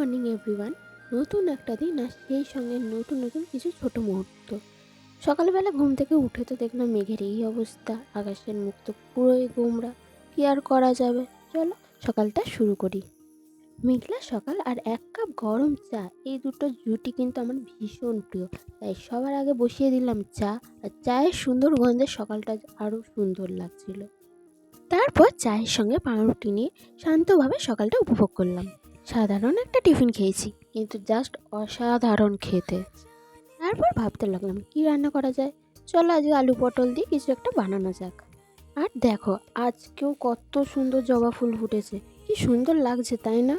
Morning everyone. নতুন একটা দিন আর সেই সঙ্গে নতুন নতুন কিছু ছোট মুহূর্ত। সকালবেলা ঘুম থেকে উঠে তো দেখলাম মেঘের এই অবস্থা, আকাশের মুখ তো পুরোই গোমড়া। কি আর করা যাবে, চলো সকালটা শুরু করি। মেঘলা সকাল আর এক কাপ গরম চা, এই দুটো জুটি কিন্তু আমার ভীষণ প্রিয়। তাই সবার আগে বসিয়ে দিলাম চা, আর চায়ের সুন্দর গন্ধে সকালটা আরও সুন্দর লাগছিল। তারপর চায়ের সঙ্গে পাউরুটি নিয়ে শান্তভাবে সকালটা উপভোগ করলাম। সাধারণ একটা টিফিন খেয়েছি, কিন্তু জাস্ট অসাধারণ খেতে। তারপর ভাবতে লাগলাম কি রান্না করা যায়। চলো আজকে আলু পটল দিয়ে কিছু একটা বানানো যাক। আর দেখো আজকেও কত সুন্দর জবা ফুল ফুটেছে, কি সুন্দর লাগছে তাই না?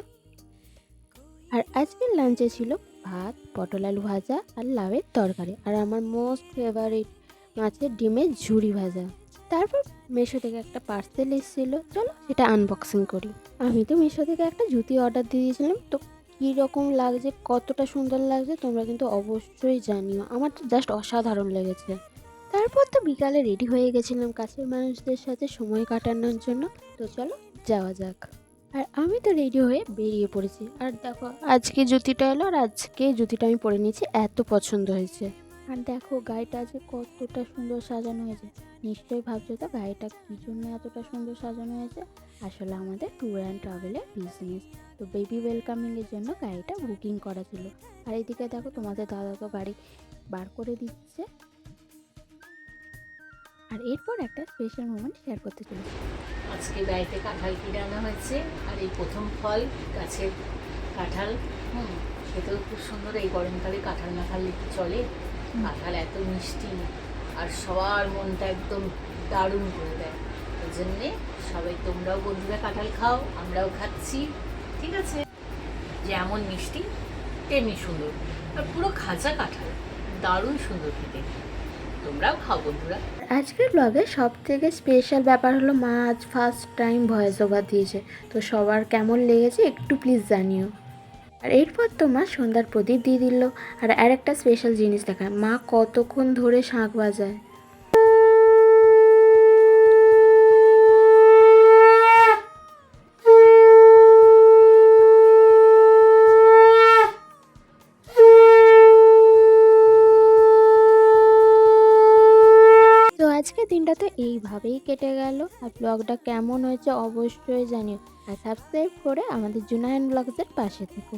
আর আজকের লাঞ্চে ছিল ভাত, পটল আলু ভাজা আর লাউয়ের তরকারি, আর আমার মোস্ট ফেভারিট মাছের ডিমের ঝুরি ভাজা। তারপর মিশো থেকে একটা পার্সেল এসেছিলো, চলো সেটা আনবক্সিং করি। আমি তো মিশো থেকে একটা জুতি অর্ডার দিয়ে দিয়েছিলাম, তো কীরকম লাগছে, কতটা সুন্দর লাগছে তোমরা কিন্তু অবশ্যই জানিও। আমার তো জাস্ট অসাধারণ লেগেছে। তারপর তো বিকালে রেডি হয়ে গেছিলাম কাছের মানুষদের সাথে সময় কাটানোর জন্য। তো চলো যাওয়া যাক। আর আমি তো রেডি হয়ে বেরিয়ে পড়েছি। আর দেখো আজকে জুতিটা এলো, আর আজকে জুতিটা আমি পরে নিয়েছি, এত পছন্দ হয়েছে। আর দেখো গাড়িটা আজকে কতটা সুন্দর সাজানো হয়েছে। নিশ্চয়ই ভাবছো তো গাড়িটা কী জন্য এতটা সুন্দর সাজানো হয়েছে। আসলে আমাদের ট্যুর অ্যান্ড ট্রাভেলের বিজনেস, তো বেবি ওয়েলকামিংয়ের জন্য গাড়িটা বুকিং করা ছিল। আর এইদিকে দেখো তোমাদের দাদা তো গাড়ি বার করে দিচ্ছে। আর এরপর একটা স্পেশাল মোমেন্ট শেয়ার করতে চলেছি। আজকে বাড়িতে কাঁঠাল কিনে আনা হয়েছে, আর এই প্রথম ফল গাছের কাঁঠাল। খেতেও খুব সুন্দর। এই গরমকালে কাঁঠাল না খালে কি চলে? কাঁঠাল এত মিষ্টি, আর সবার মনটা একদম দারুণ করে দেয়। ওই জন্যে সবাই তোমরাও বন্ধুরা কাঁঠাল খাও, আমরাও খাচ্ছি, ঠিক আছে? যেমন মিষ্টি তেমনি সুন্দর, আর পুরো খাঁচা কাঁঠাল, দারুণ সুন্দর খেতে। তোমরাও খাও বন্ধুরা। আজকের ব্লগে সব থেকে স্পেশাল ব্যাপার হলো মা আজ ফার্স্ট টাইম ভয়েস ওভার দিয়েছে। তো সবার কেমন লেগেছে একটু প্লিজ জানিও। আর এরপর তো মা সন্ধ্যার প্রদীপ দিয়ে দিল। আর একটা স্পেশাল জিনিস দেখায়, মা কতক্ষণ ধরে শাঁখ বাজায়। তো আজকের দিনটা তো এইভাবেই কেটে গেল। আর ব্লগটা কেমন হয়েছে অবশ্যই জানিও, আর সাবস্ক্রাইব করে আমাদের জুনায়ন ব্লগসের পাশে থেকো।